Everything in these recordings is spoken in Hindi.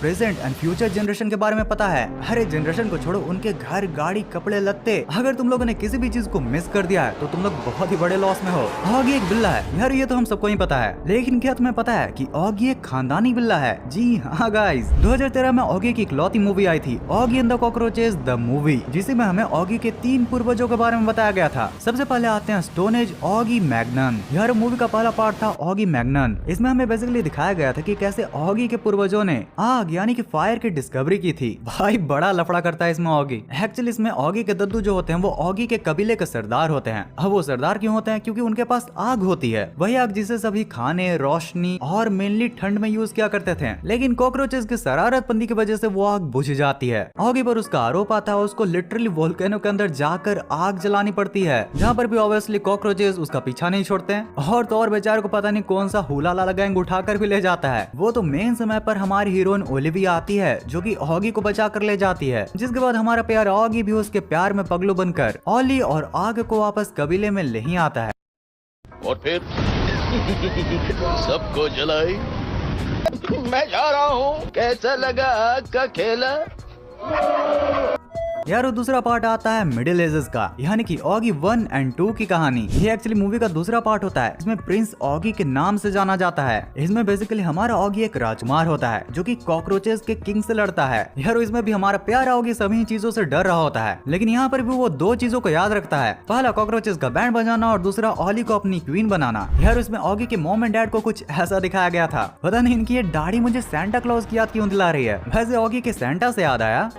प्रेजेंट एंड फ्यूचर जनरेशन के बारे में पता है। हर जनरेशन को छोड़ो, उनके घर, गाड़ी, कपड़े, लत्ते, अगर तुम लोगों ने किसी भी चीज को मिस कर दिया है तो तुम लोग बहुत ही बड़े लॉस में हो। ऑगी एक बिल्ला है यार, ये तो हम सबको ही पता है, लेकिन क्या तुम्हें पता है कि ऑगी एक खानदानी बिल्ला है? जी हाँ गाइस, 2013 में ऑगी की इकलौती मूवी आई थी, Oggy and the cockroaches the movie, जिसमें हमें ऑगी के 3 पूर्वजों के बारे में बताया गया था। सबसे पहले आते हैं स्टोन एज ऑगी मैग्नन। यार मूवी का पहला पार्ट था ऑगी मैग्नन। इसमें हमें बेसिकली दिखाया गया था कि कैसे ऑगी के पूर्वजों ने आग यानी कि फायर की डिस्कवरी की थी। भाई बड़ा लफड़ा करता है इसमें ऑगी। एक्चुअली इसमें ऑगी के दद्दू जो होते हैं वो ऑगी के कबीले के सरदार होते हैं। अब वो सरदार क्यों होते हैं? क्योंकि उनके पास आग होती है, वही आग जिसे सभी खाने, रोशनी और मेनली ठंड में यूज किया करते थे। लेकिन कॉकरोचेस की शरारतमंदी की वजह से वो आग बुझ जाती है। ऑगी पर उसका आरोप आता है, उसको लिटरली वोल्केनो के अंदर जाकर आग जलानी पड़ती है, जहाँ पर भी ऑब्वियसली कॉकरोचेस उसका पीछा नहीं छोड़ते हैं। और तो और बेचारे को पता नहीं कौन सा हुला लाला गैंग उठाकर भी ले जाता है। वो तो मेन समय पर हमारी हीरोइन ओलिविया आती है जो कि ऑगी को बचा कर ले जाती है, जिसके बाद हमारा प्यार ऑगी भी उसके प्यार में पगलू बनकर ऑली और आग को वापस कबीले में ले ही आता है। और फिर सबको जलाई। मैं जा रहा हूँ, कैसा लगा आग का खेला? यार दूसरा पार्ट आता है मिडिल एजेस का, यानी कि ऑगी 1 एंड 2 की कहानी। ये एक्चुअली मूवी का दूसरा पार्ट होता है। इसमें प्रिंस ऑगी के नाम से जाना जाता है। इसमें बेसिकली हमारा ऑगी एक राजकुमार होता है जो कि कॉकरोचेस के किंग से लड़ता है। यार इसमें भी हमारा प्यारा ऑगी सभी चीजों से डर रहा होता है, लेकिन यहाँ पर भी वो 2 चीजों को याद रखता है, पहला कॉकरोचेस का बैंड बजाना और दूसरा ऑली को अपनी क्वीन बनाना। यार इसमें ऑगी के मॉम एंड डैड को कुछ ऐसा दिखाया गया था, पता नहीं इनकी ये दाढ़ी मुझे सैंटा क्लॉज की याद क्यों दिला रही है। वैसे ऑगी के सैंटा से याद आया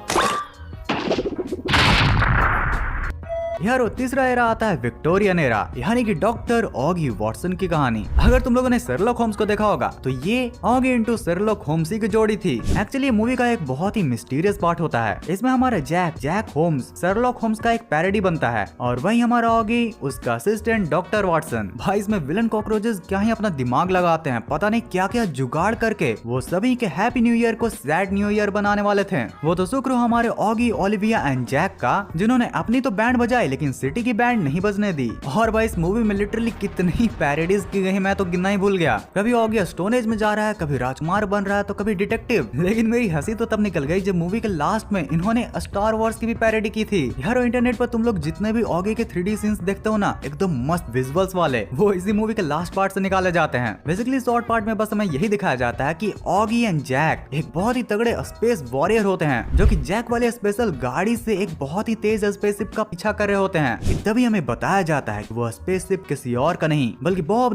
यार तीसरा एरा आता है विक्टोरियन एरा, यानी कि डॉक्टर ऑगी वॉटसन की कहानी। अगर तुम लोगों ने शर्लॉक होम्स को देखा होगा तो ये ऑगी इनटू शर्लॉक होम्स की जोड़ी थी। एक्चुअली ये मूवी का एक बहुत ही मिस्टीरियस पार्ट होता है। इसमें हमारा जैक होम्स शर्लॉक होम्स का एक पैरोडी बनता है और वही हमारा ऑगी उसका असिस्टेंट डॉक्टर वॉटसन। भाई इसमें विलन कॉकरोचेस क्या ही अपना दिमाग लगाते हैं, पता नहीं क्या क्या जुगाड़ करके वो सभी के हैप्पी न्यू ईयर को सैड न्यू ईयर बनाने वाले थे। वो तो शुक्र हमारे ऑगी, ओलिविया एंड जैक का, जिन्होंने अपनी तो बैंड बजाई लेकिन सिटी की बैंड नहीं बजने दी। और भाई इस मूवी में लिटरली कितनी पैरोडीज की गई मैं तो गिनना ही भूल गया। कभी ऑगी स्टोन एज में जा रहा है, कभी राजकुमार बन रहा है, तो कभी डिटेक्टिव। लेकिन मेरी हंसी तो तब निकल गई जब मूवी के लास्ट में इन्होंने स्टार वॉर्स की भी पैरोडी की थी। यार इंटरनेट पर तुम लोग जितने भी ऑगी के 3D सीन्स देखते हो ना, एकदम मस्त विजुअल्स वाले, वो इसी मूवी के लास्ट पार्ट से निकाले जाते हैं। बेसिकली शॉर्ट पार्ट में बस हमें यही दिखाया जाता है कि ऑगी एंड जैक एक बहुत ही तगड़े स्पेस वॉरियर होते हैं, जो कि जैक वाले स्पेशल गाड़ी से एक बहुत ही तेज स्पेसशिप का पीछा कर रहे होते हैं। तभी हमें बताया जाता है कि वो स्पेसशिप किसी और का नहीं बल्कि बॉब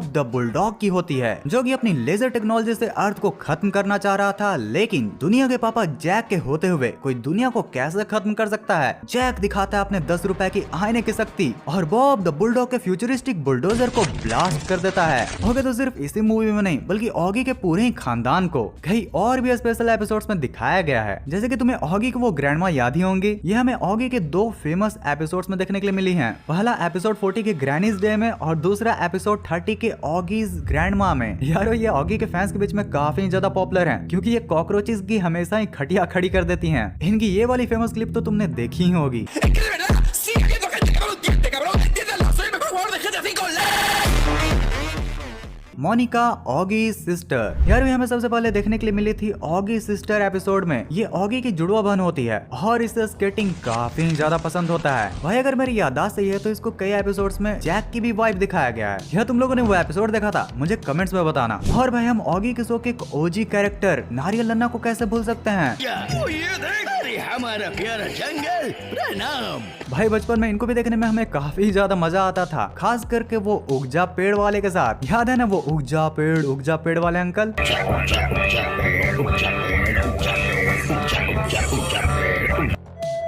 द बुलडॉग की होती है, जो कि अपनी लेजर टेक्नोलॉजी से अर्थ को खत्म करना चाह रहा था। लेकिन दुनिया के पापा जैक के होते हुए कोई दुनिया को कैसे खत्म कर सकता है? जैक दिखाता है अपने 10 रुपए की आईने की शक्ति और बॉब द बुलडॉग के फ्यूचरिस्टिक बुलडोजर को ब्लास्ट कर देता है। ओके, तो सिर्फ इसी मूवी में नहीं बल्कि ऑगी के पूरे ही खानदान को कई और भी स्पेशल एपिसोड्स में दिखाया गया है। जैसे कि तुम्हें ऑगी की वो ग्रैंडमा याद ही होंगी। ये हमें ऑगी के 2 फेमस एपिसोड्स में देखने के लिए मिली हैं। पहला एपिसोड 40 के ग्रैनीज डे में और दूसरा एपिसोड 30 के ऑगीज ग्रैंडमा में। यारो ये ऑगी के फैंस के बीच में काफी ज्यादा पॉपुलर हैं, क्योंकि ये कॉकरोचेस की हमेशा ही खटिया खड़ी कर देती हैं। इनकी ये वाली फेमस क्लिप तो तुमने देखी ही होगी। Monica Oggy sister. यार भी हमें सबसे पहले देखने के लिए मिली थी ऑगी सिस्टर एपिसोड में। ये ऑगी की जुड़वा बहन होती है और इसे स्केटिंग काफी ज्यादा पसंद होता है। भाई अगर मेरी याददाश्त सही है तो इसको कई एपिसोड्स में जैक की भी वाइफ दिखाया गया है। यह तुम लोगों ने वो एपिसोड देखा था? मुझे कमेंट्स में बताना। और भाई हम ऑगी के शो के एक ओजी कैरेक्टर नारियल नन्ना को कैसे भूल सकते हैं? हमारा प्यारा जंगल प्रणाम। भाई बचपन में इनको भी देखने में हमें काफी ज्यादा मजा आता था, खास करके वो उगजा पेड़ वाले के साथ। याद है ना वो उगजा पेड़ वाले अंकल?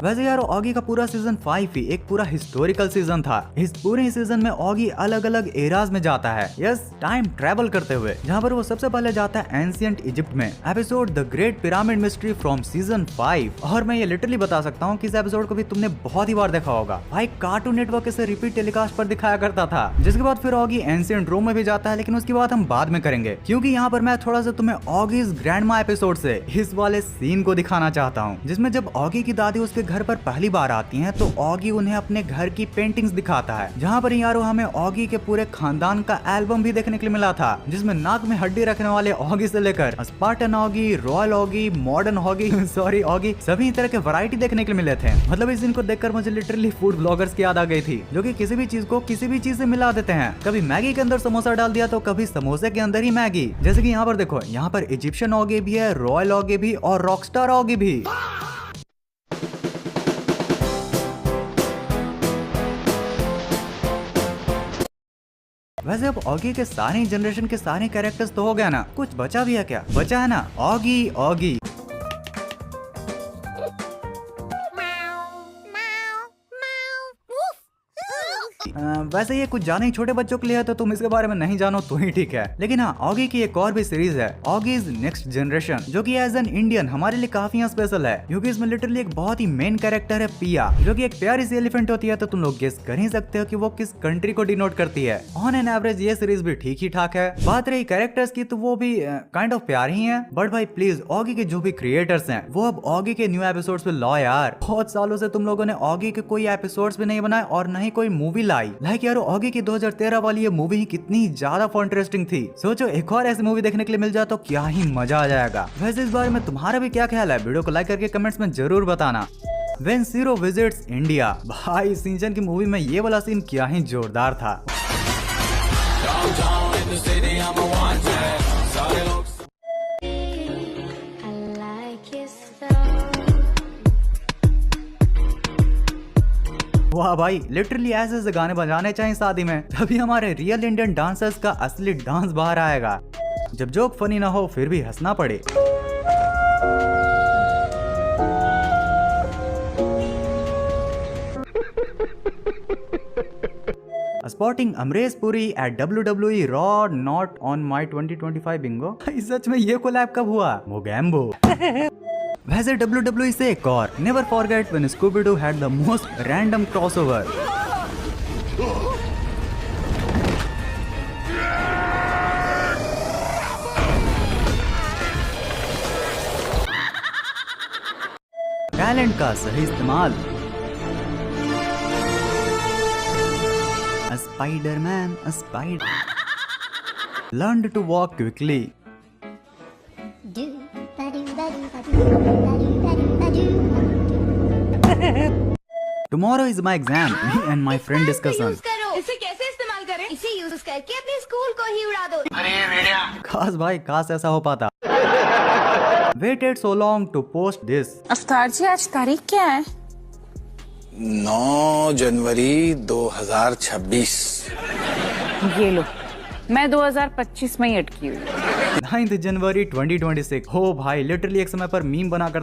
वैसे यार ऑगी का पूरा सीजन 5 ही एक पूरा हिस्टोरिकल सीजन था। इस पूरे सीजन में ऑगी अलग अलग एराज में जाता है, यस टाइम ट्रेवल करते हुए, जहाँ पर वो सबसे पहले जाता है एंशिएंट इजिप्ट में। Episode the great pyramid mystery from season 5। और मैं ये लिटरली बता सकता हूँ कि इस एपिसोड को भी तुमने बहुत ही बार देखा होगा। भाई कार्टून नेटवर्क से रिपीट टेलीकास्ट पर दिखाया करता था। जिसके बाद फिर ऑगी एंशिएंट रोम में भी जाता है, लेकिन उसकी बात हम बाद में करेंगे, क्योंकि यहाँ पर मैं थोड़ा सा तुम्हें ऑगीज ग्रैंडमा एपिसोड से इस वाले सीन को दिखाना चाहता हूँ, जिसमें जब ऑगी की दादी उसके घर पर पहली बार आती हैं तो ऑगी उन्हें अपने घर की पेंटिंग्स दिखाता है, जहाँ पर यारो हमें ऑगी के पूरे खानदान का एल्बम भी देखने के लिए मिला था, जिसमें नाक में हड्डी रखने वाले ऑगी से लेकर Spartan Oggy, royal Oggy, modern Oggy sorry Oggy, सभी तरह के वैरायटी देखने के लिए मिले थे। मतलब इस दिन को देखकर मुझे लिटरली फूड ब्लॉगर्स की याद आ गई थी, जो कि किसी भी चीज को किसी भी चीज से मिला देते हैं। कभी मैगी के अंदर समोसा डाल दिया तो कभी समोसे के अंदर ही मैगी। जैसे कि यहाँ पर देखो, यहाँ पर इजिप्शियन ऑगी भी है, रॉयल ऑगी भी और रॉकस्टार ऑगी भी। वैसे अब ऑगी के सारे जनरेशन के सारे कैरेक्टर्स तो हो गया ना, कुछ बचा भी है क्या? बचा है ना ऑगी ऑगी। वैसे ये कुछ जाने ही छोटे बच्चों के लिए है, तो तुम इसके बारे में नहीं जानो तो ही ठीक है। लेकिन हाँ, ऑगी की एक और भी सीरीज है, ऑगीज नेक्स्ट जनरेशन, जो कि एज एन इंडियन हमारे लिए काफी स्पेशल है, क्योंकि इसमें लिटरली एक बहुत ही मेन कैरेक्टर है पिया, जो कि एक प्यारी सी एलिफेंट होती है। तो तुम लोग गेस कर ही सकते हो कि वो किस कंट्री को डिनोट करती है। ऑन एन एवरेज ये सीरीज भी ठीक ही ठाक है। बात रही कैरेक्टर्स की, तो वो भी काइंड ऑफ प्यार ही है। बट भाई प्लीज, ऑगी के जो भी क्रिएटर्स हैं, वो अब ऑगी के न्यू एपिसोड्स पे लाओ यार। बहुत सालों से तुम लोगों ने ऑगी के कोई एपिसोड्स भी नहीं बनाए और न ही कोई मूवी लाई। लाइक यार ऑगी की 2013 वाली ये मूवी ही कितनी ज्यादा इंटरेस्टिंग थी। सोचो एक और ऐसी मूवी देखने के लिए मिल जाए तो क्या ही मजा आ जाएगा। वैसे इस बारे में तुम्हारा भी क्या ख्याल है? वीडियो को लाइक करके कमेंट्स में जरूर बताना। When Zero visits India, भाई सिंचन की मूवी में ये वाला सीन क्या ही जोरदार था। वाह भाई, लिटरली ऐसे ऐसे गाने बजाने चाहिए शादी में, तभी हमारे रियल इंडियन डांसर्स का असली डांस बाहर आएगा। जब जोक फनी ना हो फिर भी हंसना पड़े। Spotting Amresh Puri at WWE Raw not on my 2025 bingo। सच में ये कोलैब कब हुआ? मोगैम्बो। वैसे WWE से एक और, Never forget when Scooby-Doo had the most random crossover। Talent का सही इस्तेमाल। A Spider-Man, a spider learned to walk quickly। Tomorrow is my exam, me and my friend discussion। इसे कैसे इस्तेमाल करें? इसे यूज करके अपने स्कूल को ही उड़ा दो। काश भाई, काश ऐसा हो पाता। Waited so long to post this। अफ्तार जी, आज तारीख क्या है? 9 जनवरी 2026। ये लो, मैं 2025 में ही अटकी हुई। 9 जनवरी 2026। हो भाई, लिटरली एक समय पर मीम बनाकर